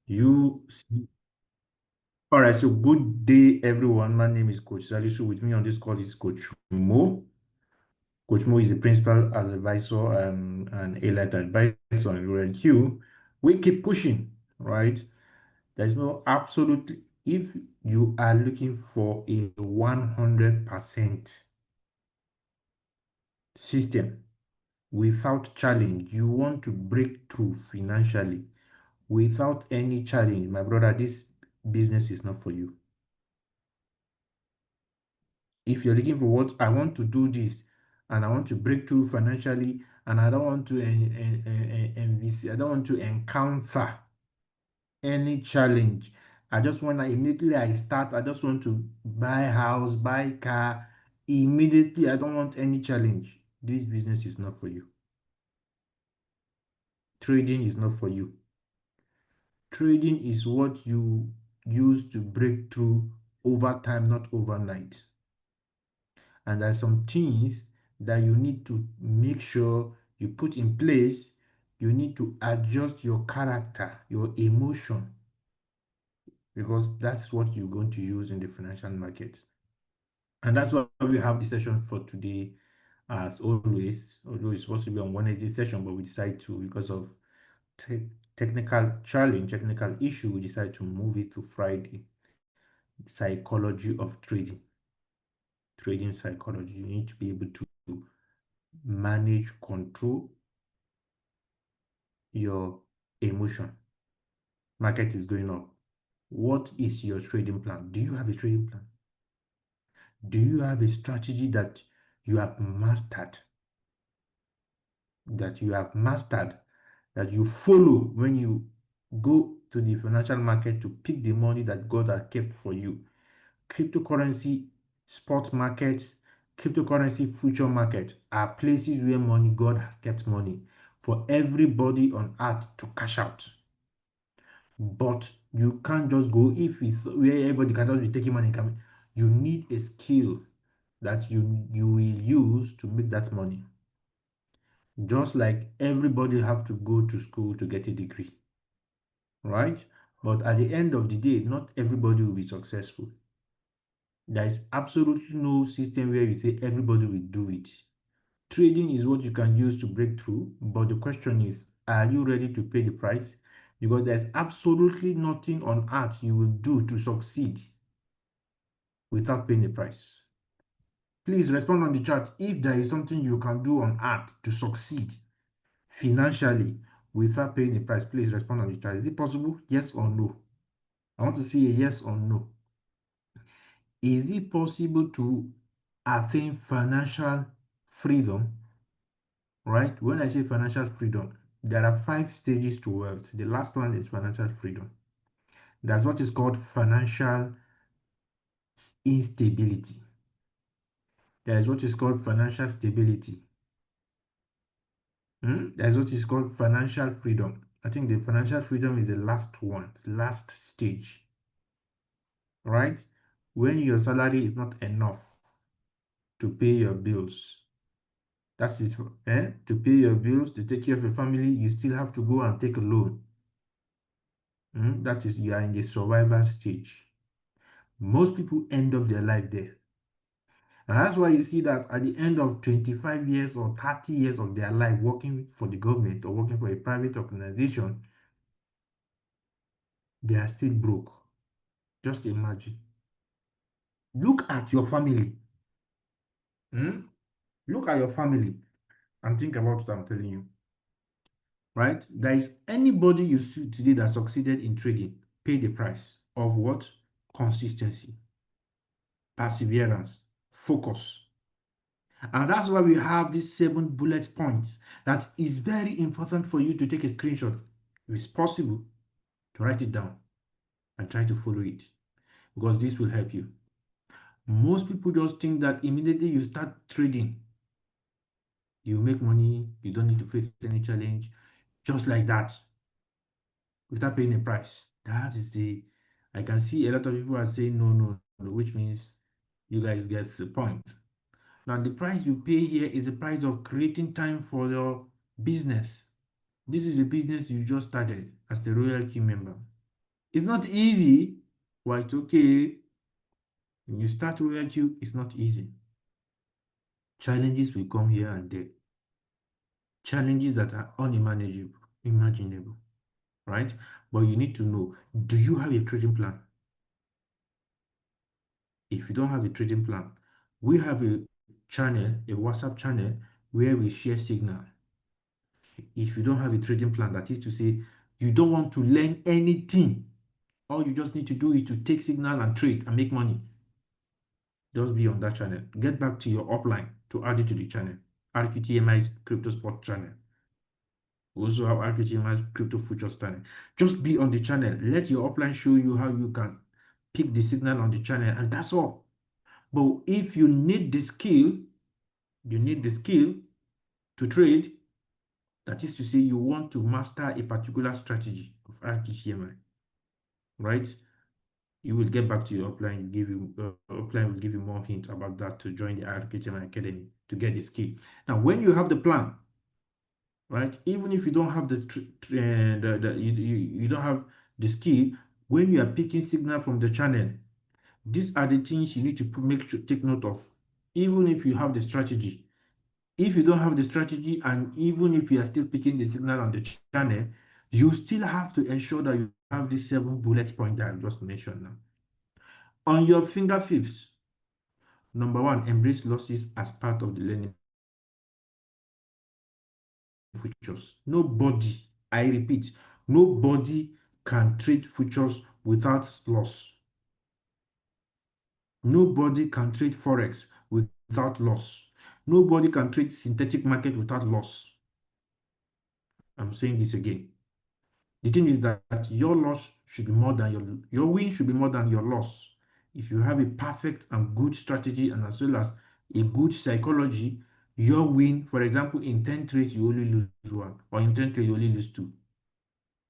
You see. All right, so good day, everyone. My name is Coach Salisu. With me on this call is Coach Mo. Coach Mo is the principal advisor and elite advisor in Rural Q. We keep pushing, right? There's no absolutely, if you are looking for a 100% system without challenge, you want to break through financially without any challenge, my brother, this business is not for you. If you're looking for what I want to do this and I want to break through financially and I don't want to I don't want to encounter any challenge. I just want to immediately I start, I just want to buy house, buy car. Immediately, I don't want any challenge. This business is not for you. Trading is not for you. Trading is what you use to break through over time, not overnight. And there are some things that you need to make sure you put in place. You need to adjust your character, your emotion, because that's what you're going to use in the financial market. And that's why we have the session for today, as always. Although it's supposed to be on Wednesday session, but we decided to, because of te- technical challenge, technical issue, we decided to move it to Friday. Psychology of trading, trading psychology. You need to be able to manage, control your emotion. Market is going up. What is your trading plan? Do you have a trading plan? Do you have a strategy that you have mastered? That you have mastered, that you follow when you go to the financial market to pick the money that God has kept for you. Cryptocurrency, spot markets, cryptocurrency future market are places where money, God has kept money for everybody on earth to cash out. But you can't just go if it's where everybody can just be taking money coming. You need a skill that you will use to make that money. Just like everybody have to go to school to get a degree, right? But at the end of the day, not everybody will be successful. There is absolutely no system where you say everybody will do it. Trading is what you can use to break through, but the question is, are you ready to pay the price? Because there's absolutely nothing on earth you will do to succeed without paying the price. Please respond on the chat if there is something you can do on earth to succeed financially without paying the price. Please respond on the chat. Is it possible? Yes or no? I want to see a yes or no. Is it possible to attain financial freedom? Right? When I say financial freedom, there are 5 stages to wealth. The last one is financial freedom. That's what is called financial instability. There is what is called financial stability. That's what is called financial freedom. I think the financial freedom is the last one, last stage, right? When your salary is not enough to pay your bills. That is, to pay your bills, to take care of your family, you still have to go and take a loan. That is, you are in the survival stage. Most people end up their life there. And that's why you see that at the end of 25 years or 30 years of their life working for the government or working for a private organization, they are still broke. Just imagine. Look at your family. Hmm? Look at your family and think about what I'm telling you. Right? There is anybody you see today that succeeded in trading, pay the price of what? Consistency, perseverance, focus. And that's why we have these 7 bullet points that is very important for you to take a screenshot, if it's possible, to write it down and try to follow it because this will help you. Most people just think that immediately you start trading, you make money, you don't need to face any challenge, just like that, without paying a price. That is I can see a lot of people are saying no, no, no, which means you guys get the point. Now, the price you pay here is the price of creating time for your business. This is a business you just started as the royalty member. It's not easy, but it's okay. When you start Royal it's not easy. Challenges will come here and there. Challenges that are unimaginable, imaginable, right? But you need to know, do you have a trading plan? If you don't have a trading plan, we have a channel, a WhatsApp channel where we share signal. If you don't have a trading plan, that is to say, you don't want to learn anything, all you just need to do is to take signal and trade and make money. Just be on that channel. Get back to your upline to add it to the channel. RQTMI's Crypto Spot channel. We also have RQTMI's Crypto Futures channel. Just be on the channel. Let your upline show you how you can pick the signal on the channel, and that's all. But if you need the skill, to trade. That is to say, you want to master a particular strategy of RQTMI, right? You will get back to your upline, upline will give you more hints about that to join the RQTMI Academy to get the skill. Now, when you have the plan, right? Even if you don't have you don't have the skill, when you are picking signal from the channel, these are the things you need to make sure take note of. Even if you have the strategy, if you don't have the strategy, and even if you are still picking the signal on the channel, you still have to ensure that you have these 7 bullet points that I just mentioned now. On your fingertips, number one, embrace losses as part of the learning futures. Nobody, I repeat, nobody can trade futures without loss. Nobody can trade Forex without loss. Nobody can trade synthetic market without loss. I'm saying this again. The thing is that your loss should be more than your win should be more than your loss. If you have a perfect and good strategy and as well as a good psychology, your win, for example, in 10 trades, you only lose one, or in 10 trades, you only lose two.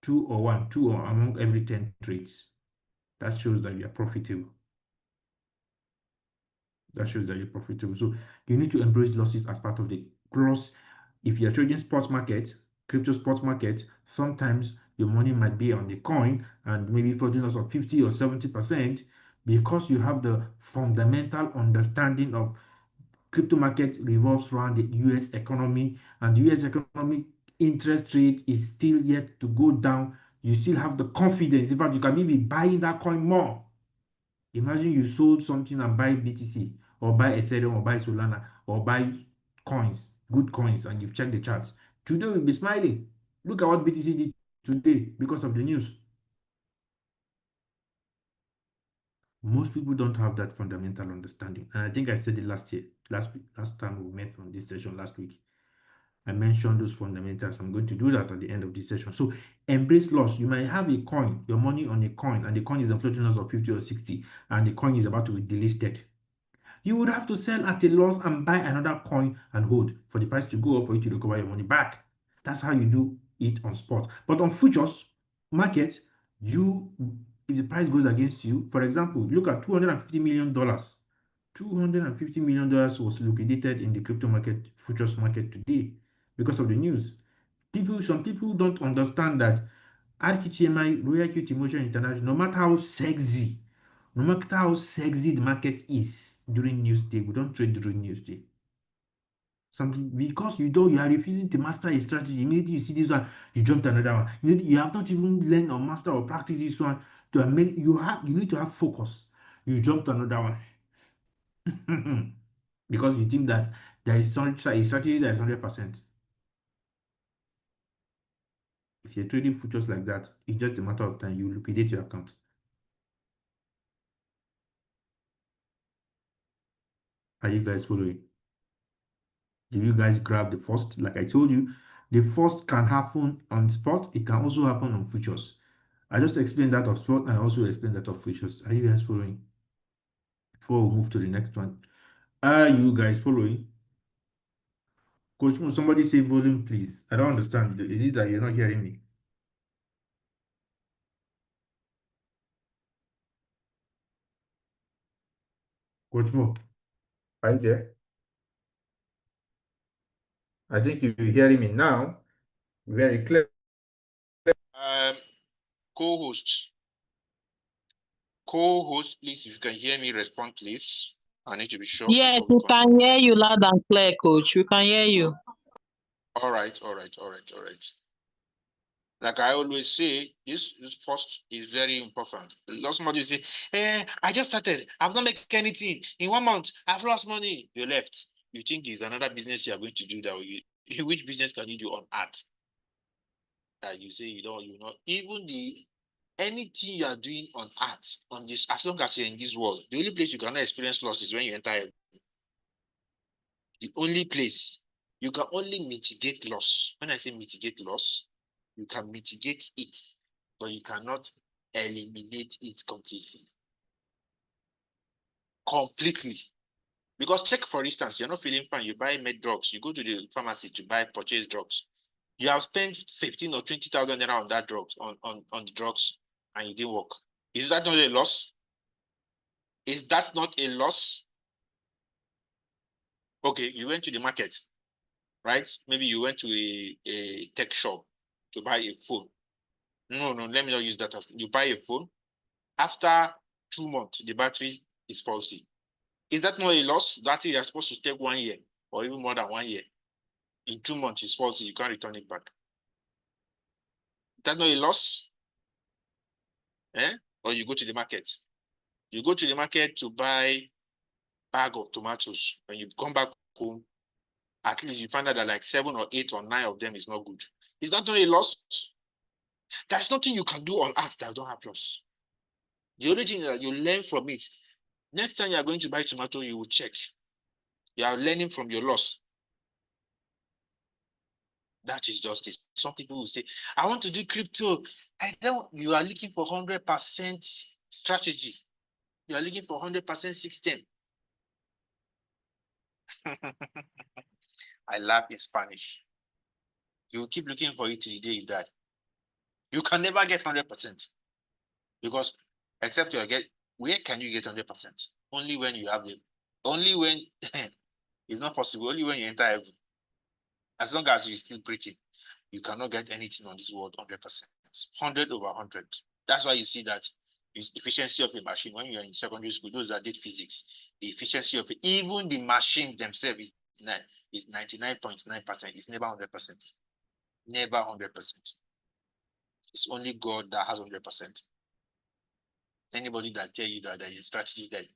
Two or among every 10 trades. That shows that you are profitable. That shows that you're profitable. So you need to embrace losses as part of the cross. If you're trading sports market, crypto sports market, sometimes your money might be on the coin and maybe floating loss of 50 or 70% because you have the fundamental understanding of crypto market revolves around the US economy, and the US economic interest rate is still yet to go down. You still have the confidence. In fact, you can maybe buying that coin more. Imagine you sold something and buy BTC or buy Ethereum or buy Solana or buy coins, good coins, and you've checked the charts. Today you'll be smiling. Look at what BTC did today because of the news. Most people don't have that fundamental understanding. And I think I said it last time we met on this session last week. I mentioned those fundamentals. I'm going to do that at the end of this session. So embrace loss. You might have a coin, your money on a coin, and the coin is a floating loss of 50 or 60, and the coin is about to be delisted. You would have to sell at a loss and buy another coin and hold for the price to go up for you to recover your money back. That's how you do it on spot. But on futures markets, if the price goes against you, for example, look at $250 million. $250 million was liquidated in the crypto market, futures market today because of the news. Some people don't understand that RQTMI, Royal QT Motion International, no matter how sexy the market is during news day, we don't trade during news day. Something because you are refusing to master a strategy. Immediately you see this one, you jump to another one. You have not even learned or master or practice this one to make you need to have focus. You jump to another one because you think that there is some a strategy that is 100%. If you're trading futures like that, it's just a matter of time. You liquidate your account. Are you guys following? Do you guys grab the first? Like I told you, the first can happen on spot. It can also happen on futures. I just explained that of spot and I also explained that of futures. Are you guys following? Before we move to the next one, are you guys following? Coach Mo, somebody say volume, please. I don't understand. Is it that you're not hearing me? Coach Mo, are you there? I think you're hearing me now very clear. Co-host. Co-host, please, if you can hear me, respond, please. I need to be sure Yes, before we we continue. can hear you loud and clear, coach. We can hear you. All right, all right, all right, all right. Like I always say, this first is very important. Lost somebody say, I just started. I've not made anything. In 1 month, I've lost money. You left. You think there's another business you are going to do that which business can you do on art? That you say you know, even anything you are doing on art, on this, as long as you're in this world, the only place you cannot experience loss is when you enter heaven. The only place you can only mitigate loss. When I say mitigate loss, you can mitigate it, but you cannot eliminate it completely. Completely. Because check, for instance, you're not feeling fine, you buy med drugs, you go to the pharmacy to buy purchase drugs. You have spent 15 or 20,000 naira on that drugs, on the drugs, and it didn't work. Is that not a loss? Is that not a loss? Okay, you went to the market, right? Maybe you went to a tech shop to buy a phone. No, let me not use that as you buy a phone. After 2 months, the battery is faulty. Is that not a loss? That you are supposed to take 1 year or even more than 1 year. In 2 months, it's faulty. You can't return it back. Is that not a loss? Eh? Or you go to the market. You go to the market to buy bag of tomatoes. When you come back home, at least you find out that like 7 or 8 or 9 of them is not good. Is that not a loss? There's nothing you can do on art that don't have loss. The only thing that you learn from it, next time you are going to buy tomato, you will check. You are learning from your loss. That is justice. Some people will say, I want to do crypto. I don't. You are looking for 100% strategy. You are looking for 100% system. I laugh in Spanish. You keep looking for it till the day you die. You can never get 100% because except you get, where can you get 100%? Only when you have it. Only when it's not possible. Only when you enter heaven. As long as you still preaching, you cannot get anything on this world 100%. 100/100. That's why you see that efficiency of a machine when you're in secondary school, those that did physics, the efficiency of it, even the machine themselves is 99.9%. It's never 100%. Never 100%. It's only God that has 100%. Anybody that tell you that there is a strategy that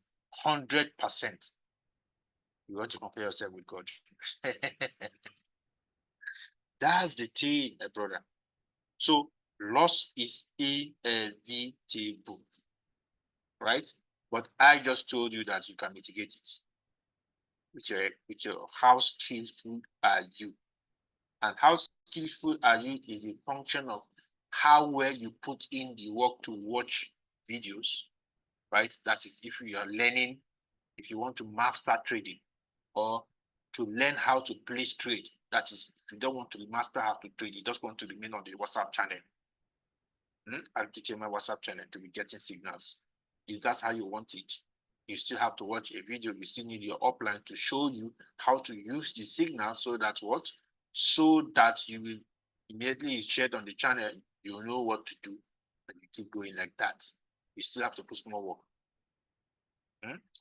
100%, you want to compare yourself with God. That's the thing, my brother. So loss is inevitable, right? But I just told you that you can mitigate it with your how skillful are you, and how skillful are you is a function of how well you put in the work to watch videos, right? That is, if you are learning, if you want to master trading, or to learn how to place trade. That is, if you don't want to master how to trade, you just want to remain on the WhatsApp channel. I'll teach you my WhatsApp channel to be getting signals. If that's how you want it, you still have to watch a video. You still need your upline to show you how to use the signal so that what? So that you will immediately shared on the channel, you know what to do, and you keep going like that. You still have to put more work.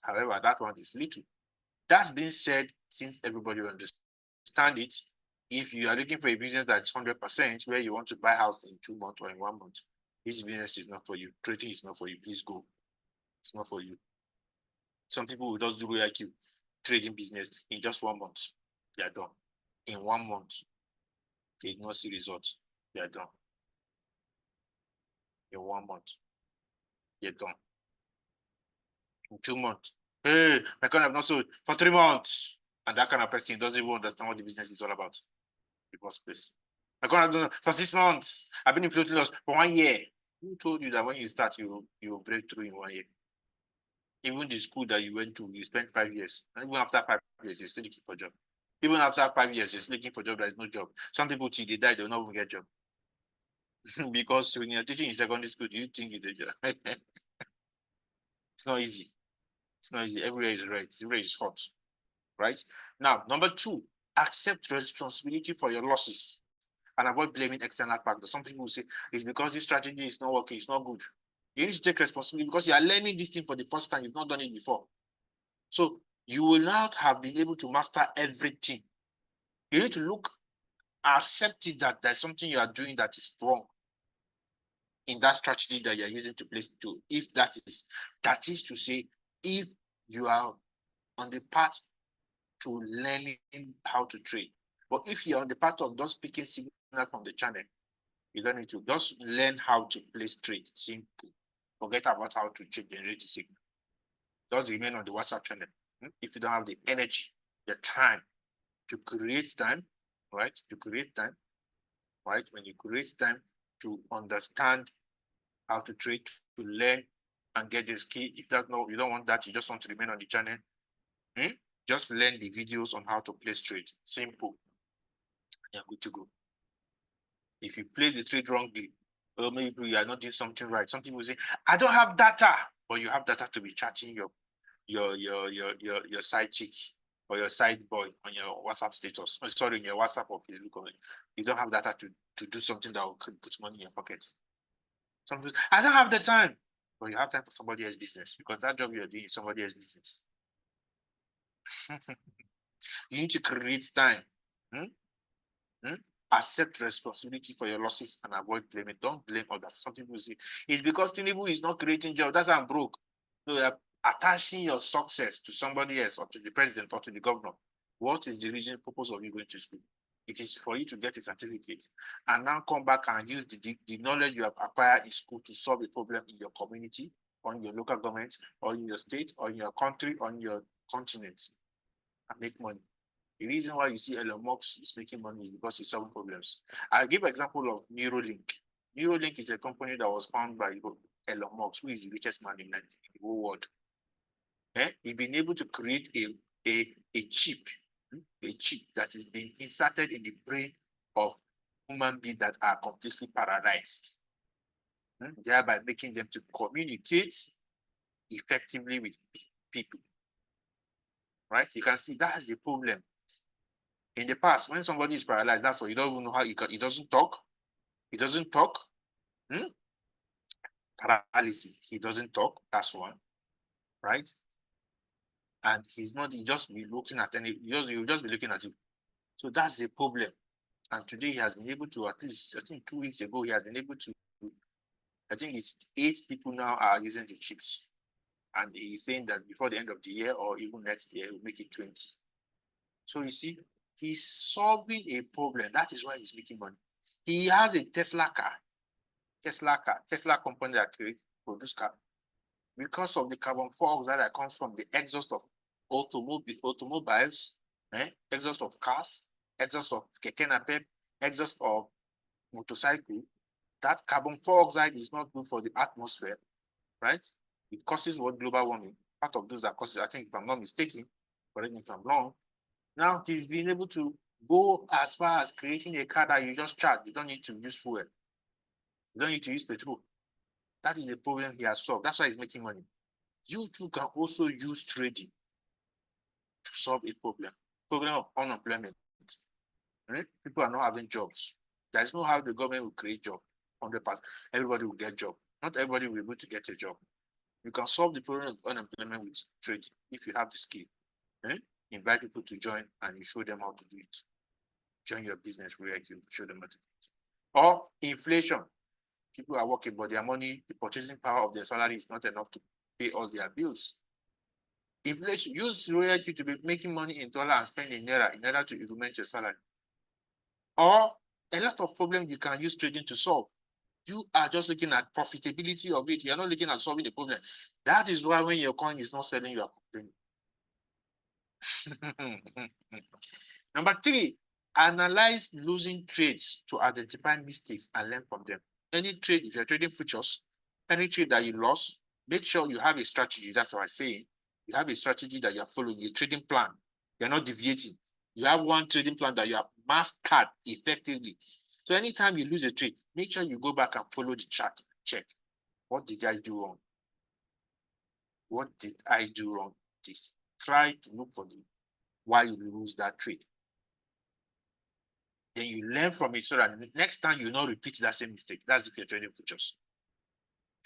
However, that one is little. That's being said, since everybody will understand it, if you are looking for a business that's 100%, where you want to buy a house in 2 months or in 1 month, this business is not for you. Trading is not for you. Please go. It's not for you. Some people will just do like you, trading business in just 1 month. They are done. In 1 month, they did not see results. They are done. In 1 month, they're done. In 2 months, hey, my kind have not sold for 3 months. And that kind of person doesn't even understand what the business is all about. The first place. My kind have done for 6 months. I've been in floating loss for 1 year. Who told you that when you start, you will break through in 1 year? Even the school that you went to, you spent 5 years. And even after 5 years, you're still looking for a job. Even after 5 years, you're still looking for a job. There is no job. Some people, till they die, they'll not even get a job. Because when you're teaching in secondary school, do you think it's a job? It's not easy. It's not easy. Everywhere is red. Everywhere is hot. Right? Now, number two, accept responsibility for your losses and avoid blaming external factors. Some people will say, it's because this strategy is not working, it's not good. You need to take responsibility because you are learning this thing for the first time. You've not done it before. So you will not have been able to master everything. You need to look, accept it that there's something you are doing that is wrong in that strategy that you're using to place to. If that is to say, if you are on the path to learning how to trade. But if you're on the path of just picking signal from the channel, you don't need to just learn how to place trade. Simple. Forget about how to generate the signal. Just remain on the WhatsApp channel. If you don't have the energy, the time to create time, right? To create time, right? When you create time to understand how to trade, to learn and get the skill. If that's no, you don't want that, you just want to remain on the channel. Just learn the videos on how to place trade. Simple. You're good to go. If you place the trade wrongly, or maybe you are not doing something right. Some people say, I don't have data, but you have data to be chatting your side chick or your side boy on your WhatsApp status. Oh, sorry, in your WhatsApp or Facebook. You don't have data to do something that will put money in your pocket. Some people, I don't have the time, but you have time for somebody else's business because that job you're doing is somebody else's business. You need to create time. Accept responsibility for your losses and avoid blaming. Don't blame others. Some people say it's because Tinubu is not creating jobs. That's why I'm broke. So you're attaching your success to somebody else or to the president or to the governor. What is the reason, purpose of you going to school? It is for you to get a certificate and now come back and use the knowledge you have acquired in school to solve a problem in your community, or in your local government, or in your state, or in your country, or in your continent, and make money. The reason why you see Elon Musk is making money is because he's solving problems. I'll give an example of Neuralink. Neuralink is a company that was founded by Elon Musk, who is the richest man in the whole world. He's been able to create a chip that is being inserted in the brain of human beings that are completely paralyzed, thereby making them to communicate effectively with people. Right? You can see that's the problem. In the past, when somebody is paralyzed, that's all. You don't even know how he doesn't talk. He doesn't talk. Paralysis. He doesn't talk. That's one. Right? And he's not, he just be looking at he'll just be looking at you. So that's the problem. And today he has been able to, at least, I think 2 weeks ago, he has been able to, I think it's 8 people now are using the chips. And he's saying that before the end of the year or even next year, we'll make it 20. So you see, he's solving a problem. That is why he's making money. He has a Tesla car. Tesla company that produce car. Because of the carbon dioxide that comes from the exhaust of automobiles, exhaust of cars, exhaust of keke napep, exhaust of motorcycle, that carbon dioxide is not good for the atmosphere, right? It causes what global warming. Part of those that causes, I think if I'm not mistaken, correct me if I'm wrong. Now he's been able to go as far as creating a car that you just charge. You don't need to use fuel. You don't need to use petrol. That is a problem he has solved. That's why he's making money. You too can also use trading to solve a problem of unemployment. Right? People are not having jobs. There's no how the government will create job 100%. Everybody will get job. Not everybody will be able to get a job. You can solve the problem of unemployment with trading if you have the skill. Invite people to join and you show them how to do it. Join your business where you show them how to do it. Or inflation. People are working, but their money, the purchasing power of their salary is not enough to pay all their bills. Inflation, use royalty to be making money in dollar and spend in naira in order to implement your salary. Or a lot of problems you can use trading to solve. You are just looking at profitability of it. You're not looking at solving the problem. That is why when your coin is not selling, you are complaining. Number 3, analyze losing trades to identify mistakes and learn from them. Any trade, if you're trading futures, any trade that you lost, make sure you have a strategy. That's what I say. You have a strategy that you're following, a trading plan. You're not deviating. You have one trading plan that you have mastered effectively. So anytime you lose a trade, make sure you go back and follow the chart. Check. What did I do wrong? What did I do wrong? This. Try to look for why you lose that trade. Then you learn from it so that next time you not repeat that same mistake. That's if you're trading futures.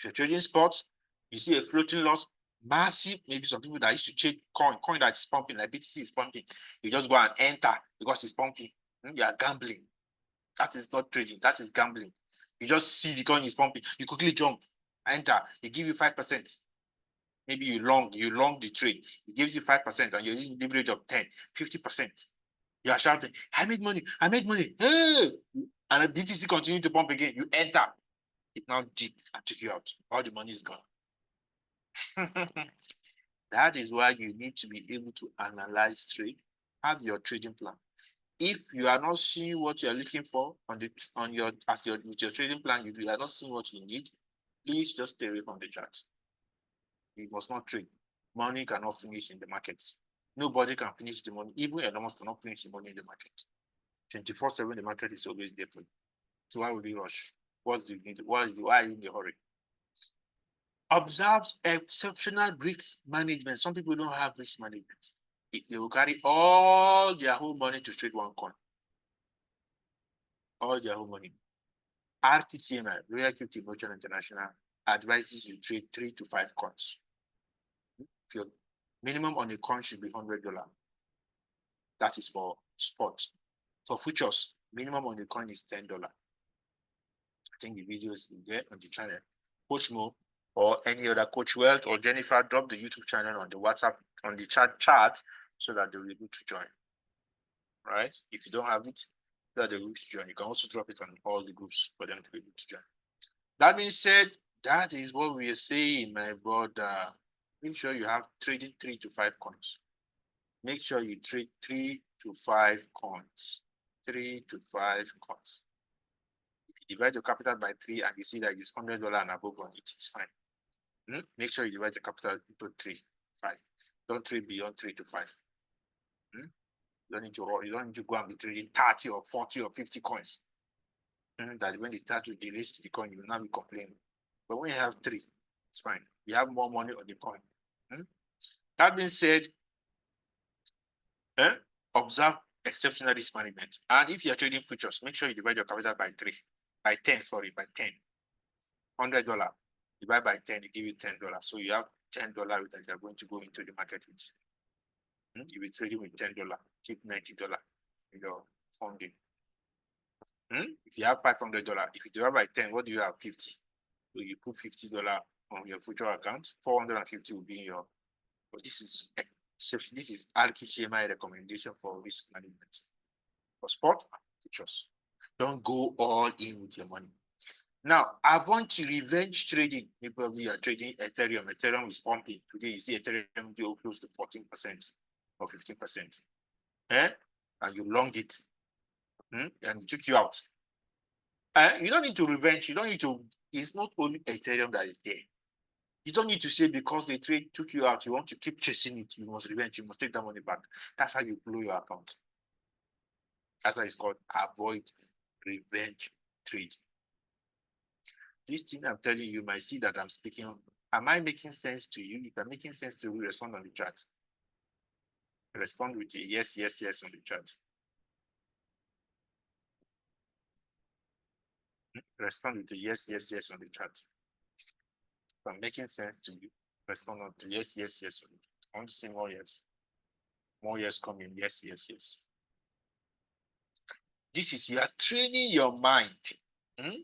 If you're trading spots, you see a floating loss, massive, maybe some people that used to trade coin that is pumping, like BTC is pumping, you just go and enter because it's pumping. You are gambling. That is not trading, that is gambling. You just see the coin is pumping, you quickly jump, enter, it give you 5%. Maybe you long the trade, it gives you 5%, and you're using leverage of 10, 50%. You are shouting, I made money, hey! And the BTC continue to pump again, you enter, it now deep and took you out. All the money is gone. That is why you need to be able to analyze trade, have your trading plan. If you are not seeing what you are looking for with your trading plan, you are not seeing what you need, please just stay away from the chart. You must not trade. Money cannot finish in the market. Nobody can finish the money. Even enormous cannot finish the money in the market. 24/7, the market is always there for you. So why would you rush? Why are you in a hurry? Observe exceptional risk management. Some people don't have risk management. They will carry all their whole money to trade one coin. All their whole money. RTTMI, Royal Crypto Motion International, advises you trade 3 to 5 coins. Your minimum on a coin should be $100. That is for spot. For futures, minimum on the coin is $10. I think the video is there on the channel. Coach Mo or any other Coach Wealth or Jennifer, drop the YouTube channel on the WhatsApp, on the chat so that they'll be able to join. Right? If you don't have it, so that they'll be able to join. You can also drop it on all the groups for them to be able to join. That being said, that is what we are saying, my brother. Make sure you have trading 3 to 5 coins. Make sure you trade 3 to 5 coins. 3 to 5 coins. If you divide your capital by 3 and you see that it's $100 and above on it, it's fine. Make sure you divide your capital into 3, 5. Don't trade beyond 3 to 5. You don't need to go and be trading 30 or 40 or 50 coins. That when they start to delist the coin, you will not be complaining. But when you have 3, it's fine. You have more money on the coin. That being said, observe exceptional risk management. And if you are trading futures, make sure you divide your capital by 10, by 10. $100 divide by 10, it give you $10. So you have $10 that you are going to go into the market with. You'll be trading with $10, keep $90 in your funding. If you have $500, if you divide by 10, what do you have? 50. So you put $50 on your future account, 450 will be in your. But this is RKCMI recommendation for risk management. For sport and futures, don't go all in with your money. Now, avoid revenge trading. Maybe you are trading Ethereum. Ethereum is pumping. Today, you see Ethereum go close to 14% or 15%. And you longed it. And it took you out. You don't need to revenge. You don't need to. It's not only Ethereum that is there. You don't need to say because the trade took you out, you want to keep chasing it. You must revenge. You must take that money back. That's how you blow your account. That's why it's called avoid revenge trade. This thing I'm telling you, you might see that I'm speaking. Am I making sense to you? If I'm making sense to you, respond on the chat. Respond with a yes, yes, yes on the chat. Respond with a yes, yes, yes on the chat. If I'm making sense to you, respond on the yes, yes, yes. I want to see more yes. More yes coming. Yes, yes, yes. This is, you are training your mind.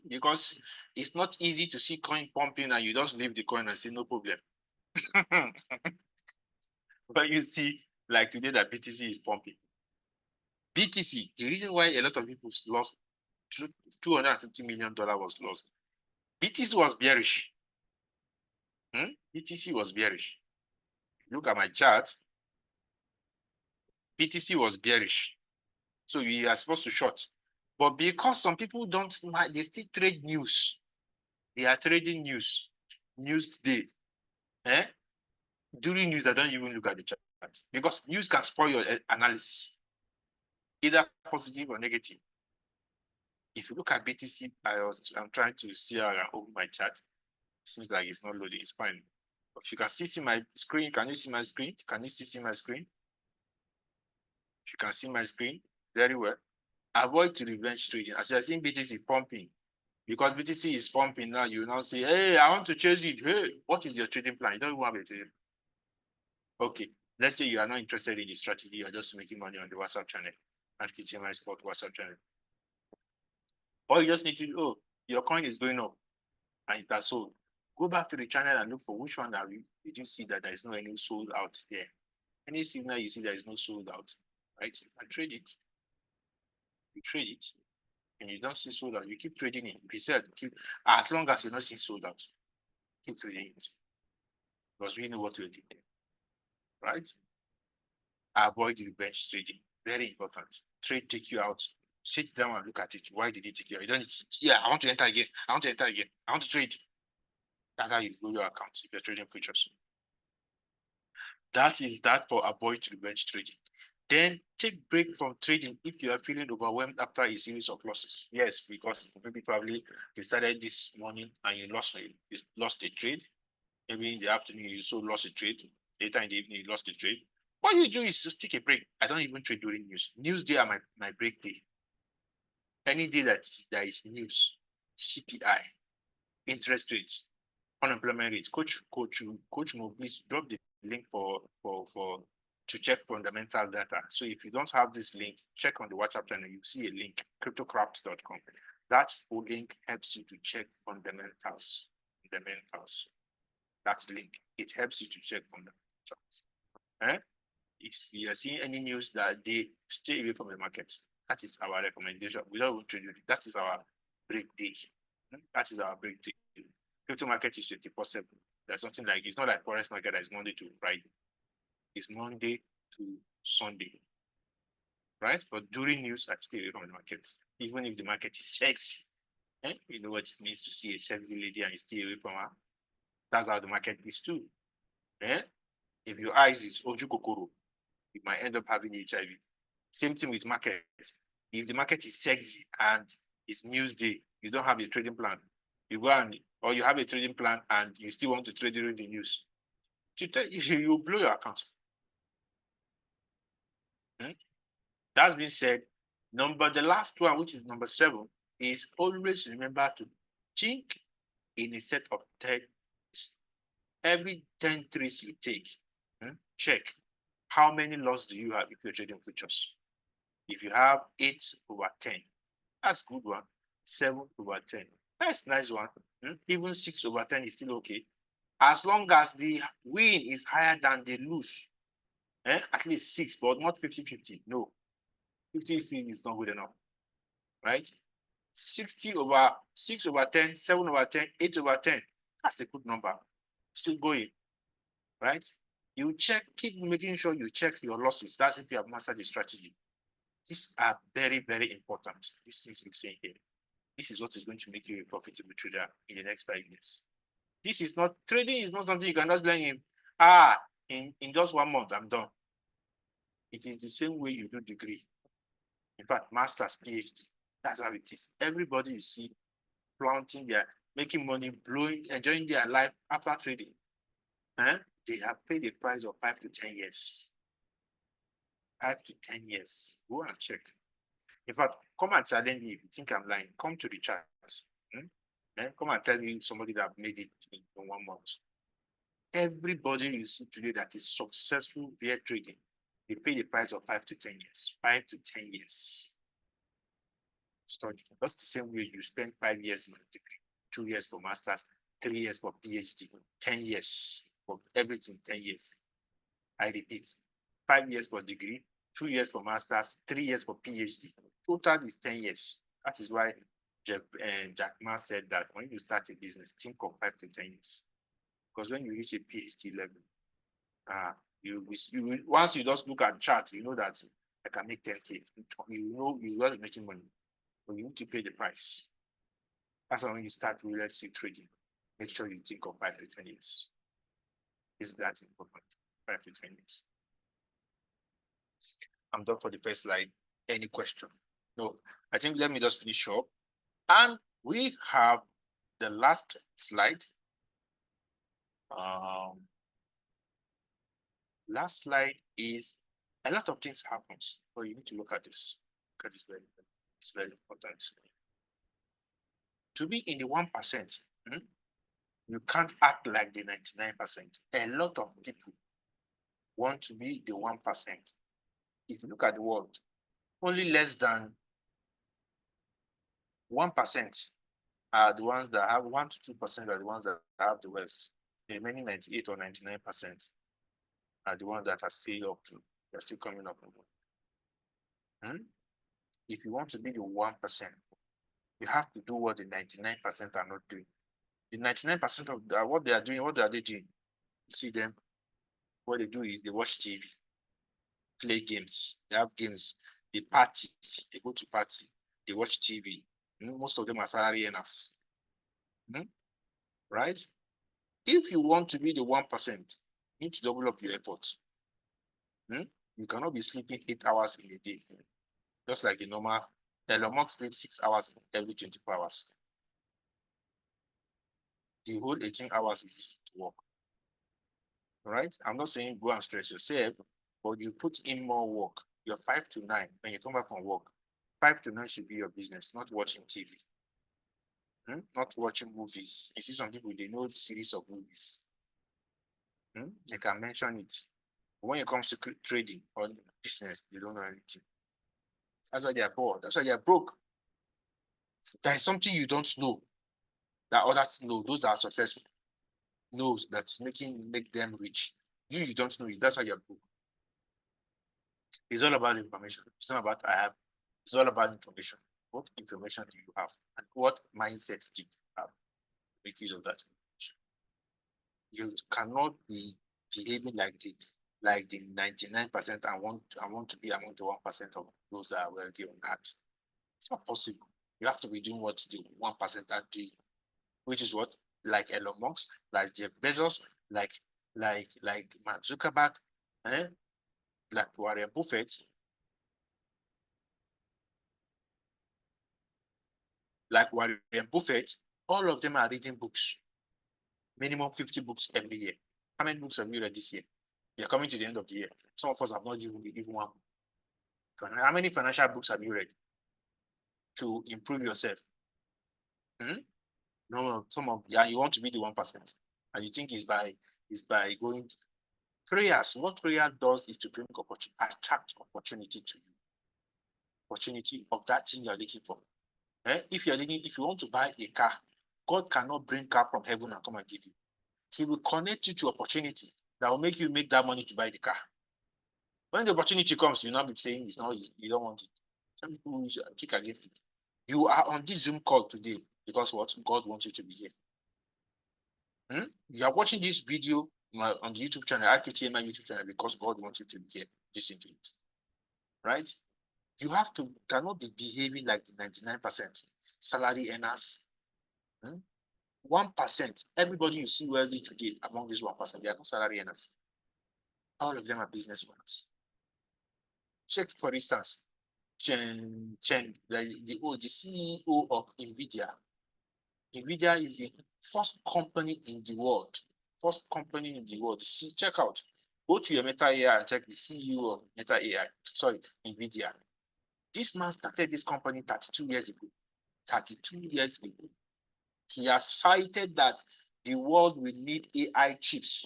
Because it's not easy to see coin pumping and you just leave the coin and say no problem. But you see, like today that BTC is pumping. BTC, the reason why a lot of people lost $250 million was lost. BTC was bearish. BTC was bearish. Look at my chart. BTC was bearish. So you are supposed to short. But because some people don't, they still trade news. They are trading news. News today. During news, I don't even look at the chart. Because news can spoil your analysis. Either positive or negative. If you look at BTC, I'm trying to see how I open my chart. Seems like it's not loading. It's fine. But if you can still see my screen, can you see my screen? Can you still see my screen? If you can see my screen, very well. Avoid to revenge trading. As you are seeing BTC pumping, Because BTC is pumping now, you now say, hey, I want to chase it. Hey, what is your trading plan? You don't even have a trading. Okay, let's say you are not interested in the strategy, you're just making money on the WhatsApp channel, and KTMI Sport WhatsApp channel. All you just need to do, oh, your coin is going up and it has sold. Go back to the channel and look for which one did you see that there is no any sold out there. Any signal you see there is no sold out, right? You can trade it. You trade it, and you don't see sold out. You keep trading it. Be said, as long as you're not seeing sold out, keep trading it. Because we know what we're doing, right? Avoid revenge trading. Very important. Trade take you out. Sit down and look at it. Why did it take you out? You don't need to, yeah, I want to enter again. I want to enter again. I want to trade. That's how you grow your account if you're trading futures. That is that for avoid revenge trading. Then take break from trading if you are feeling overwhelmed after a series of losses. Yes, because maybe probably you started this morning and you lost a trade. Maybe in the afternoon you also lost a trade. Later in the evening you lost a trade. What you do is just take a break. I don't even trade during news. News day are my break day. Any day that there is news, CPI, interest rates, unemployment rates. Coach Mo, please drop the link to check fundamental data. So if you don't have this link, check on the WhatsApp channel. You see a link, cryptocraft.com. That full link helps you to check fundamentals. That link, it helps you to check fundamentals. If you are seeing any news that they stay away from the market, that is our recommendation. We don't trade you. That is our break day. That is our break day. Crypto market is 24/7. There's something like, it's not like forex market that is Monday to Friday. It's Monday to Sunday. Right? But during news, I stay away from the market. Even if the market is sexy. You know what it means to see a sexy lady and you stay away from her. That's how the market is too. If your eyes is Oju Kokoro, you might end up having HIV. Same thing with market. If the market is sexy and it's news day, you don't have a trading plan. You go or you have a trading plan and you still want to trade during the news. You blow your account. That's been said. The last one, which is number 7, is always remember to think in a set of 10. Every 10 trades you take, check how many loss do you have if you're trading futures. If you have 8/10, that's good one. 7/10, that's nice one. Even 6/10 is still okay. As long as the win is higher than the lose. At least 6, but not 50-50. No. 50 is not good enough. Right? 60/6/10, 7/10, 8/10. That's a good number. Still going. Right? You check, keep making sure you check your losses. That's if you have mastered the strategy. These are very, very important. These things we're saying here. This is what is going to make you a profitable trader in the next 5 years. This is not, trading is not something you can just learn in just 1 month, I'm done. It is the same way you do degree. In fact, master's, PhD, that's how it is. Everybody you see planting making money, enjoying their life after trading. They have paid the price of 5 to 10 years. 5 to 10 years. Go and check. In fact, come and challenge me if you think I'm lying. Come to the chat. Come and tell me somebody that made it in 1 month. Everybody you see today that is successful via trading, they pay the price of 5 to 10 years. 5 to 10 years. Study. That's the same way you spend 5 years in a degree, 2 years for masters, 3 years for PhD, 10 years for everything, 10 years. I repeat, 5 years for degree, 2 years for masters, 3 years for PhD. Total is 10 years. That is why Jack Ma said that when you start a business, think of 5 to 10 years. Because when you reach a PhD level, once you just look at charts, you know that I can make 10K. You know you're just making money, but you need to pay the price. That's why when you start real estate trading, make sure you think of 5 to 10 years. Is that important? 5 to 10 years. I'm done for the first slide. Any question? No, I think let me just finish up. And we have the last slide. Last slide is a lot of things happens, but you need to look at this because it's very important. to be in the 1%, you can't act like the 99%. A lot of people want to be the 1%. If you look at the world, only less than 1% are the ones that have 1 to 2% are the ones that have the wealth. The remaining 98 or 99% are the ones that are still up to, they're still coming up. If you want to be the 1%, you have to do what the 99% are not doing. The 99% of what they are doing, what are they doing? You see them, what they do is they watch TV, play games, they have games, they party, they go to party, they watch TV. Most of them are salary earners. Right? If you want to be the 1%, you need to double up your effort. You cannot be sleeping 8 hours in a day. Just like the normal Elon Musk sleeps 6 hours every 24 hours. The whole 18 hours is used to work. Right? I'm not saying go and stress yourself, but you put in more work. Your 5 to 9, when you come back from work, 5 to 9 should be your business, not watching TV. Not watching movies. You see some people, they know series of movies. They can mention it. But when it comes to trading or business, they don't know anything. That's why they are poor. That's why they are broke. There is something you don't know that others know. Those that are successful knows that's make them rich. You don't know it. That's why you're broke. It's all about information. It's not about I have. It's all about information. What information do you have, and what mindsets do you have? Make use of that information. You cannot be behaving like the 99% I want to be among the 1% of those that are wealthy on earth. It's not possible. You have to be doing what the 1% are doing, which is what, like Elon Musk, like Jeff Bezos, like Mark Zuckerberg, like Warren Buffett, all of them are reading books. Minimum 50 books every year. How many books have you read this year? You're coming to the end of the year. Some of us have not even one book. How many financial books have you read to improve yourself? No, you want to be the 1%, and you think it's by going prayers. What prayer does is to bring attract opportunity to you. Opportunity of that thing you're looking for. If you want to buy a car, God cannot bring car from heaven and come and give you. He will connect you to opportunities that will make you make that money to buy the car. When the opportunity comes, you'll not be saying it's not, you don't want it. Some people will kick against it. You are on this Zoom call today because what? God wants you to be here. You are watching this video on the YouTube channel, RKTMI YouTube channel, because God wants you to be here. Listen to it. Right? You cannot be behaving like the 99% salary earners. 1%, everybody you see wealthy today among these 1%, they are not salary earners. All of them are business owners. Check, for instance, Chen, the CEO of NVIDIA. NVIDIA is the first company in the world. See, check out. Go to your Meta AI and check the CEO of Meta AI. Sorry, NVIDIA. This man started this company 32 years ago. 32 years ago. He has cited that the world will need AI chips.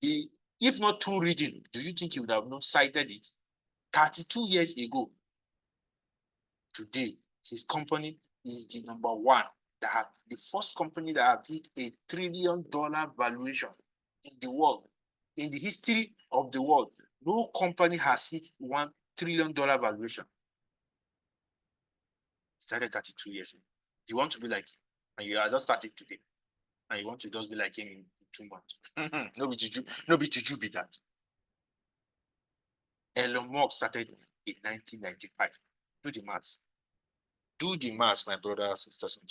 If not through reading, do you think he would have not cited it? 32 years ago. Today, his company is the number one, the first company that have hit $1 trillion valuation in the world. In the history of the world, no company has hit $1 trillion valuation. Started 32 years ago. You want to be like him, and you are just starting today, and you want to just be like him in 2 months. No be juju be that. Elon Musk started in 1995. Do the maths. Do the maths, my brothers and sisters. Do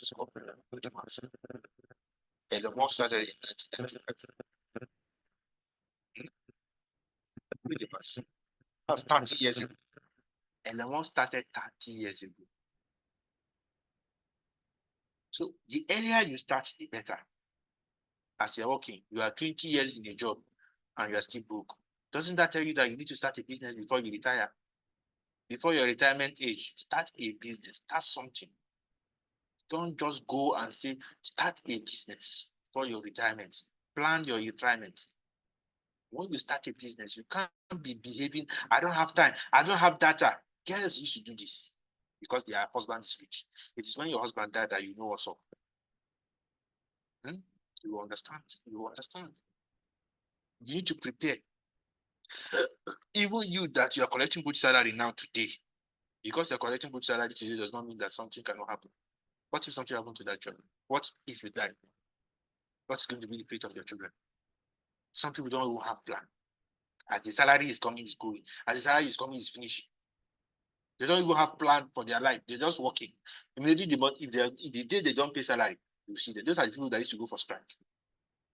the maths. Elon Musk started in 1995. Do the maths. That's 30 years ago. Elon Musk started 30 years ago. So the earlier you start, the better. As you're working, you are 20 years in a job and you are still broke. Doesn't that tell you that you need to start a business before you retire? Before your retirement age, start a business, start something. Don't just go and say, start a business for your retirement. Plan your retirement. When you start a business, you can't be behaving, I don't have time, I don't have data. Girls used to do this because their husband is rich. It is when your husband died that you know what's up. You understand? You understand? You need to prepare. Even you that you are collecting good salary now today, because you're collecting good salary today does not mean that something cannot happen. What if something happened to that job? What if you die? What's going to be the fate of your children? Some people don't even have plan. As the salary is coming, is going. As the salary is coming, is finishing. They don't even have plan for their life. They're just working. Immediately, if the day they don't pay salary, you see that those are the people that used to go for strike.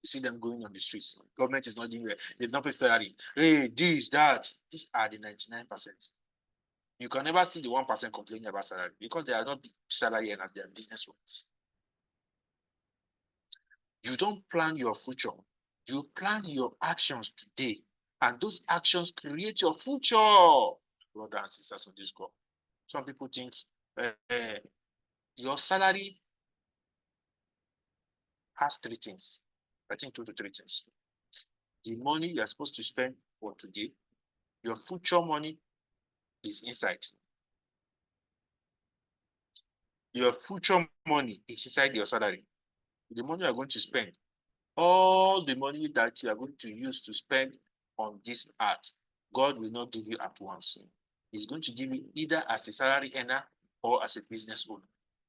You see them going on the streets. Government is not doing well. They've not paid salary. Hey, this, that. These are the 99%. You can never see the 1% complaining about salary because they are not salary earners, they are business owners. You don't plan your future. You plan your actions today. And those actions create your future. Brothers and sisters on this call. Some people think your salary has three things. I think 2 to 3 things. The money you are supposed to spend for today, your future money is inside. Your future money is inside your salary. The money you are going to spend, all the money that you are going to use to spend on this earth, God will not give you at once. He's going to give you either as a salary earner or as a business owner.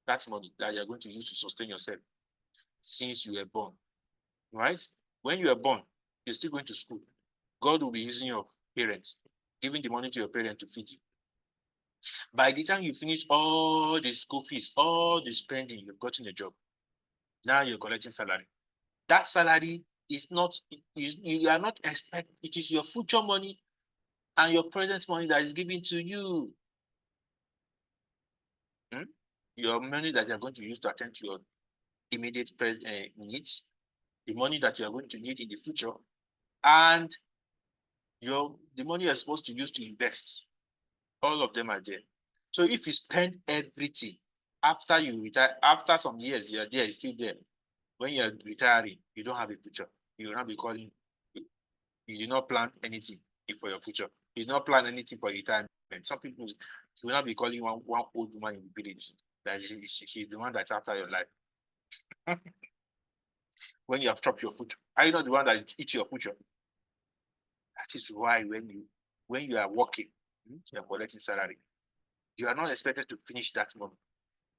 That's money that you're going to use to sustain yourself since you were born. Right? When you are born, you're still going to school. God will be using your parents, giving the money to your parents to feed you. By the time you finish all the school fees, all the spending, you've gotten a job. Now you're collecting salary. That salary is not, you are not expect, it is your future money and your present money that is given to you. Your money that you're going to use to attend to your immediate needs, the money that you're going to need in the future, and the money you're supposed to use to invest. All of them are there. So if you spend everything after you retire, after some years, you're there, it's still there. When you're retiring, you don't have a future. You will not be calling, you did not plan anything for your future. You did not plan anything for retirement. Some people, you will not be calling one old woman in the village that she's the one that's after your life. When you have chopped your future, are you not the one that eats your future? That is why when you are working, you are collecting salary. You are not expected to finish that money.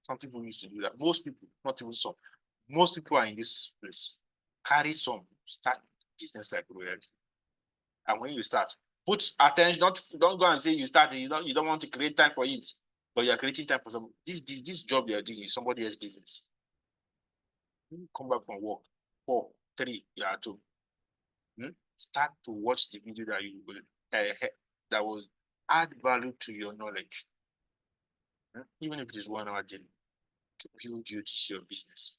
Some people used to do that. Most people, not even some, most people are in this place. Carry some, start business like royalty. And when you start, put attention, don't go and say you start, you don't want to create time for it, but you're creating time for some. This job you're doing is somebody else's business. When you come back from work, 4, 3, you are at home. Start to watch the video that you will that will add value to your knowledge. Even if it is 1 hour daily, to build your business.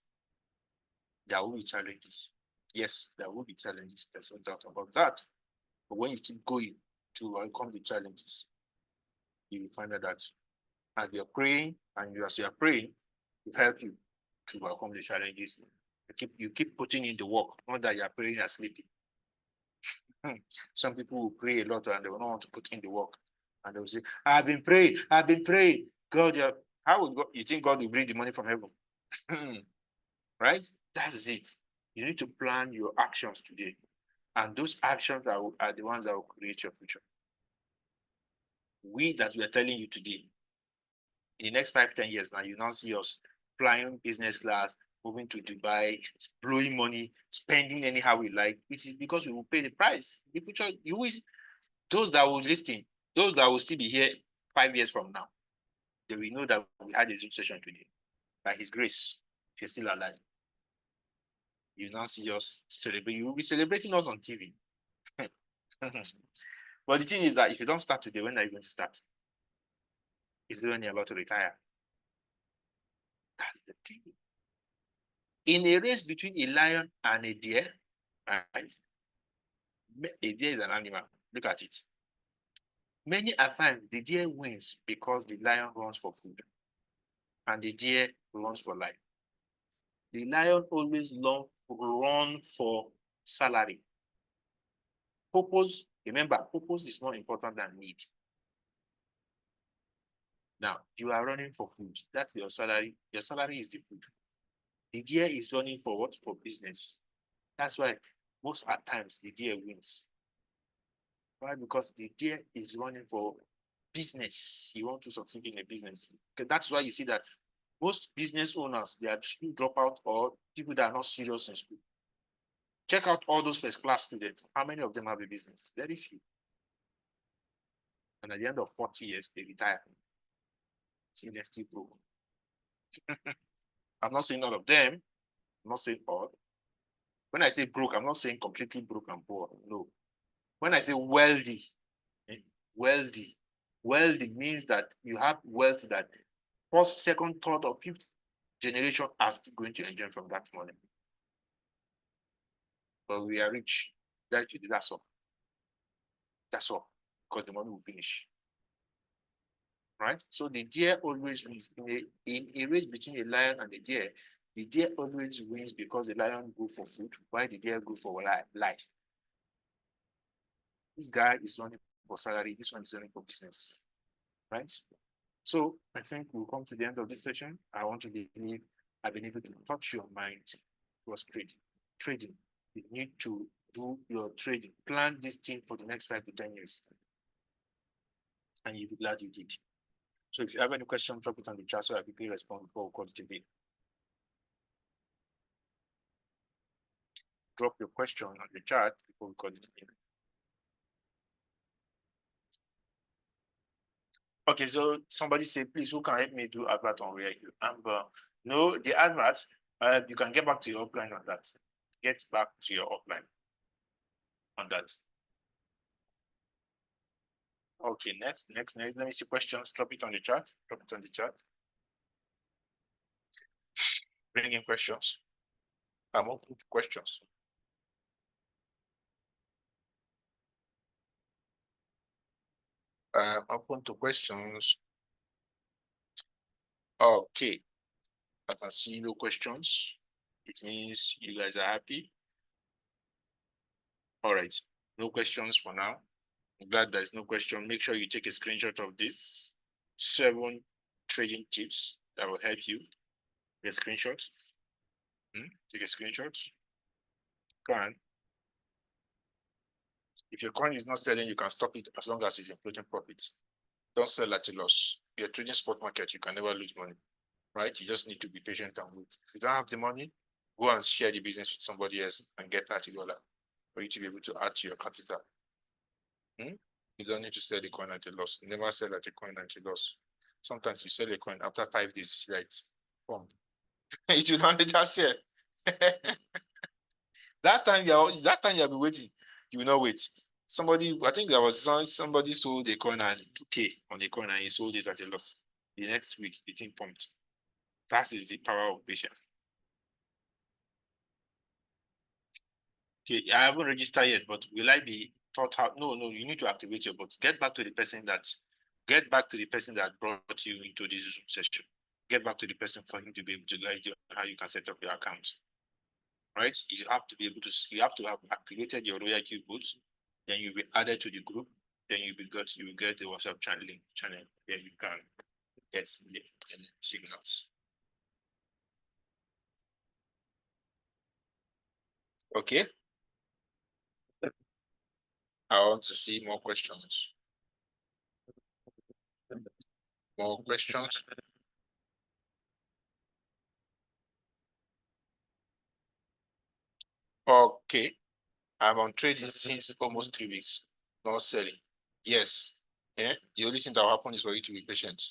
There will be challenges. Yes, there will be challenges. There's no doubt about that. But when you keep going to overcome the challenges, you will find out that as you're praying, and as you are praying, to help you to overcome the challenges. You keep putting in the work, not that you are praying and sleeping. Some people will pray a lot and they will not want to put in the work. And they will say, I've been praying. God, how would God, you think God will bring the money from heaven? Right? That is it. You need to plan your actions today. And those actions are the ones that will create your future. We are telling you today, in the next 5, 10 years now, you now see us flying business class, moving to Dubai, blowing money, spending anyhow we like, which is because we will pay the price. In the future, those that will listen, those that will still be here 5 years from now, they will know that we had a Zoom session today. By His grace, if you're still alive. You now see us celebrate. You will be celebrating us on TV. But the thing is that if you don't start today, when are you going to start? Is it when you're about to retire? That's the thing. In a race between a lion and a deer, right? A deer is an animal. Look at it. Many a times the deer wins because the lion runs for food, and the deer runs for life. The lion always run for salary. Purpose, remember, purpose is more important than need. Now, you are running for food. That's your salary. Your salary is the food. The deer is running for what? For business. That's why most at times the deer wins. Why? Because the deer is running for business. You want to succeed in a business. That's why you see that most business owners, they are school dropout or people that are not serious in school. Check out all those first class students. How many of them have a business? Very few. And at the end of 40 years, they retire. See, they're still broke. I'm not saying all of them. I'm not saying all. When I say broke, I'm not saying completely broke and poor. No. When I say wealthy, wealthy, wealthy means that you have wealth that first, second, third, or fifth generation are still going to enjoy from that money. But we are rich. That's all. That's all. Because the money will finish. Right? So the deer always wins. In a race between a lion and a deer, the deer always wins because the lion go for food, while the deer go for life. This guy is running for salary. This one is running for business. Right? So I think we'll come to the end of this session. I want to believe I've been able to touch your mind towards trading. Trading. You need to do your trading. Plan this thing for the next 5 to 10 years. And you'll be glad you did. So if you have any questions, drop it on the chat so I quickly respond before we call it today. Drop your question on the chat before we call it today. Okay, so somebody say, please, who can help me do advert on React? No, the adverts, you can get back to your offline on that. Get back to your offline on that. Okay, next. Let me see questions. Drop it on the chat. Bring in questions. I'm open to questions. I'm open to questions. Okay. I can see no questions. It means you guys are happy. All right. No questions for now. I'm glad there's no question. Make sure you take a screenshot of this 7 trading tips that will help you. Take a screenshot. Take a screenshot. Go on. If your coin is not selling, you can stop it as long as it's in floating profit. Don't sell at a loss. If you're trading spot market, you can never lose money, right? You just need to be patient and wait. If you don't have the money, go and share the business with somebody else and get $30 for you to be able to add to your capital. You don't need to sell the coin at a loss. Never sell at a coin at a loss. Sometimes you sell a coin after 5 days, you see that it's formed. It will not just sell. That time you have been waiting, you will not wait. I think there was somebody sold a coin at 2K on a coin and he sold it at a loss. The next week, the thing pumped. That is the power of patience. Okay, I haven't registered yet, but will I be taught how? No, you need to activate your bot. Get back to the person that brought you into this Zoom session. Get back to the person for him to be able to guide you how you can set up your account. Right? You have to have activated your Royal Q bot, then you'll be added to the group, then you will get the WhatsApp channel where you can get signals. Okay. I want to see more questions. More questions. Okay. I'm on trading since almost 3 weeks, not selling. Yes. Yeah. The only thing that will happen is for you to be patient.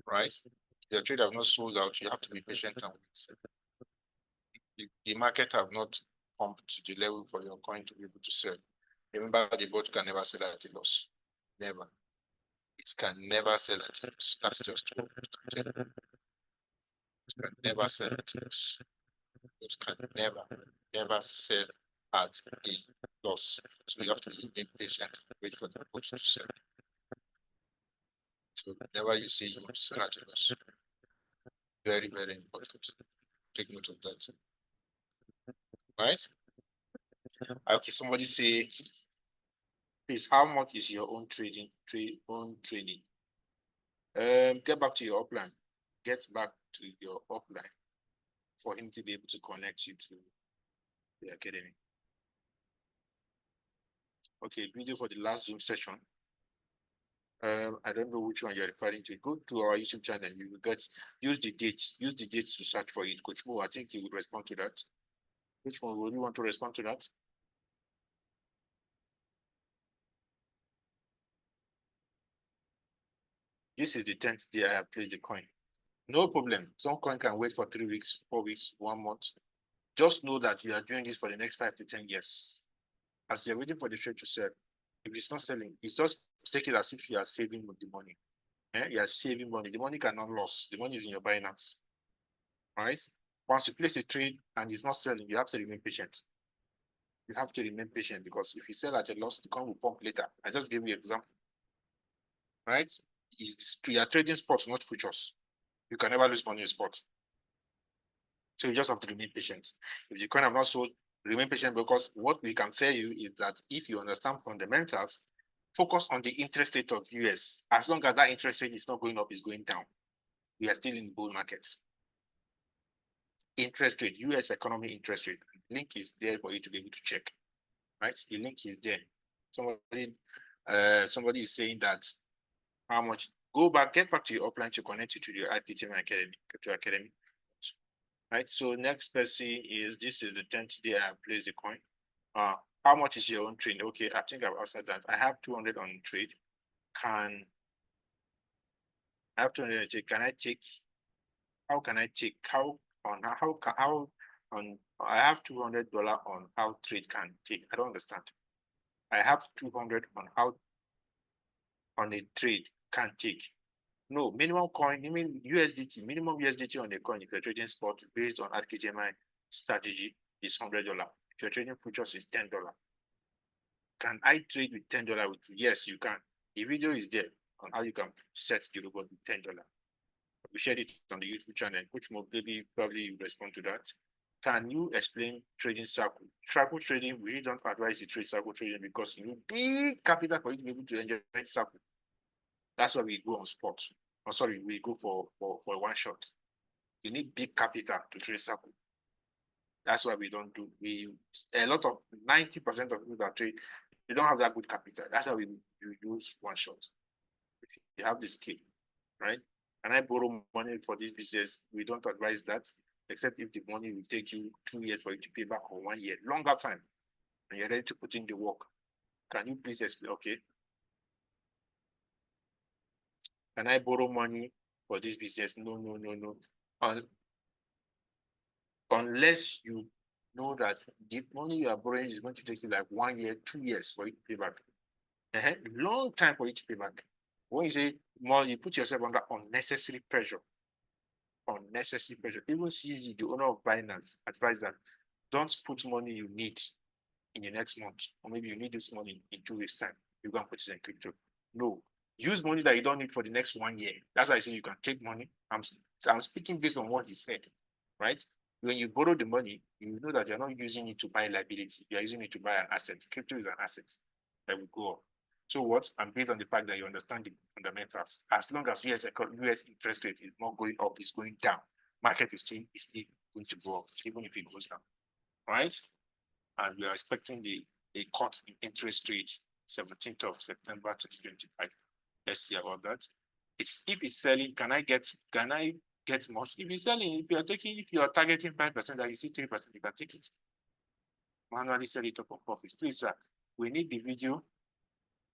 Right? If your trade have not sold out, you have to be patient and wait. The market have not pumped to the level for your coin to be able to sell. Remember, the bot can never sell at a loss. Never. It can never sell at a loss. That's just what it can never sell at a loss. It can never sell at a loss. So you have to be patient and wait for the bot to sell. So whenever you say you want to sell at a loss, Very, very important. Take note of that. Right? Okay, somebody say, please, how much is your own trading? Get back to your upline. Get back to your upline for him to be able to connect you to the academy. Okay, video for the last Zoom session. I don't know which one you're referring to. Go to our YouTube channel. You will get use the dates to search for it. Coach Mo, I think he would respond to that. Which one would you want to respond to that? This is the 10th day I have placed the coin. No problem. Some coin can wait for 3 weeks, 4 weeks, 1 month. Just know that you are doing this for the next 5 to 10 years. As you're waiting for the trade to sell, if it's not selling, it's just take it as if you are saving the money. You are saving money. The money cannot lose. The money is in your Binance. All right. Once you place a trade and it's not selling, you have to remain patient. You have to remain patient because if you sell at a loss, the coin will pump later. I just gave you an example. Right? You are trading spots, not futures. You can never lose money in spots. So you just have to remain patient. If the coin have not sold, remain patient because what we can tell you is that if you understand fundamentals, focus on the interest rate of US. As long as that interest rate is not going up, it's going down. We are still in the bull market. Interest rate, US economy interest rate. Link is there for you to be able to check. Right? The link is there. Somebody is saying that how much. Get back to your upline to connect you to your IPTM Academy. Right. So next person is this is the 10th day I have placed the coin. How much is your own trade? Okay, I think I've answered that. I have 200 on trade. I have 200 trade. Can I take? How can I take? I have $200 on how trade can take. I don't understand. I have 200 on how on a trade can take. No, minimum coin, you mean USDT, minimum USDT on the coin if you're trading spot based on RKGMI strategy is $100. If you're trading futures, is $10. Can I trade with $10 with you? Yes, you can. The video is there on how you can set the reward with $10. We shared it on the YouTube channel, which more maybe probably you respond to that. Can you explain trading circle? Circle trading, we don't advise you trade circle trading because you need big capital for you to be able to enjoy circle. That's why we go on spot. Oh, sorry, we go for one shot. You need big capital to trade circle. That's why we don't do. A lot of 90% of people that trade, they don't have that good capital. That's why you use one shot. If you have the skill, right? Can I borrow money for this business? We don't advise that, except if the money will take you 2 years for you to pay back or 1 year, longer time, and you're ready to put in the work. Can you please explain? Okay. Can I borrow money for this business? No. Unless you know that the money you are borrowing is going to take you like 1 year, 2 years for you to pay back. Long time for you to pay back. When you say more, you put yourself under unnecessary pressure. Unnecessary pressure. Even CZ, the owner of Binance, advised that don't put money you need in the next month, or maybe you need this money in 2 weeks' time. You're going to put it in crypto. No. Use money that you don't need for the next 1 year. That's why I say you can take money. I'm speaking based on what he said, right? When you borrow the money, you know that you're not using it to buy liability. You're using it to buy an asset. Crypto is an asset that will go up. So what? And based on the fact that you understand the fundamentals, as long as US interest rate is not going up, it's going down, market is still going to go up, even if it goes down, right? And we are expecting a cut in interest rate 17th of September 2025. Let's see about that. If it's selling, can I get much? If it's selling, if you are targeting 5%, that you see 3%, you can take it. Manually sell it up on profits. Please, sir, we need the video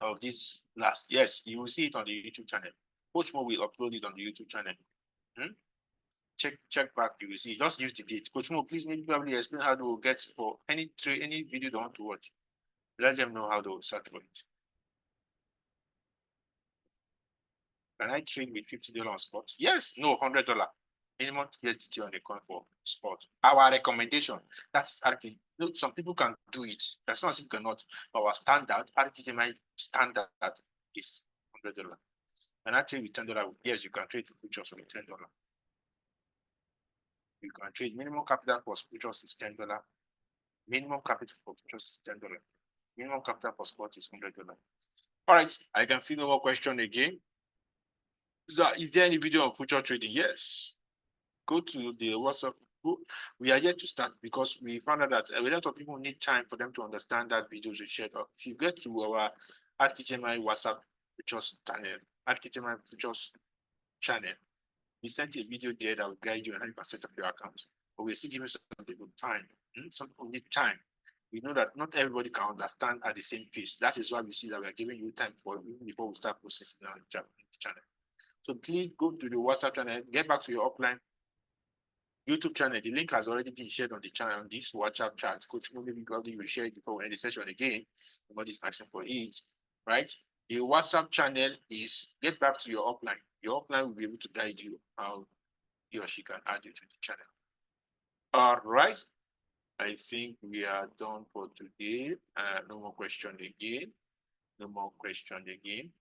of this last. Yes, you will see it on the YouTube channel. Coach Mo will upload it on the YouTube channel. Check back, you will see. Just use the date. Coach Mo, please maybe probably explain how to get for any video they want to watch. Let them know how to search for it. Can I trade with $50 on spot? Yes, no, $100. Minimum USDT on the coin for spot. Our recommendation, that is RK. Look, some people can do it. That's not some cannot. Our standard, RKGMI standard is $100. Can I trade with $10? Yes, you can trade with futures with $10. You can trade. Minimum capital for futures is $10. Minimum capital for futures is $10. Minimum capital for spot is $100. All right, I can see no more question again. So is there any video on future trading? Yes. Go to the WhatsApp group. We are yet to start because we found out that a lot of people need time for them to understand that videos we shared. If you get to our @KTMI WhatsApp futures channel, @KTMI futures channel, we sent a video there that will guide you on how you can set up your account. But we're still giving some people time. Some people need time. We know that not everybody can understand at the same pace. That is why we see that we are giving you time for even before we start processing on the channel. So please go to the WhatsApp channel, get back to your offline YouTube channel. The link has already been shared on the channel on this WhatsApp chat. Coach maybe probably will share it before we end the session again. Nobody's asking for it, right? The WhatsApp channel is get back to your offline. Your offline will be able to guide you how he or she can add you to the channel. All right. I think we are done for today. No more question again. No more question again.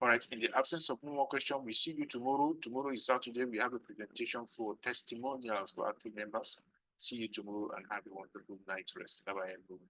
All right. In the absence of no more question, we see you tomorrow. Tomorrow is Saturday. We have a presentation for testimonials for our team members. See you tomorrow and have a wonderful night rest. Bye bye, everyone.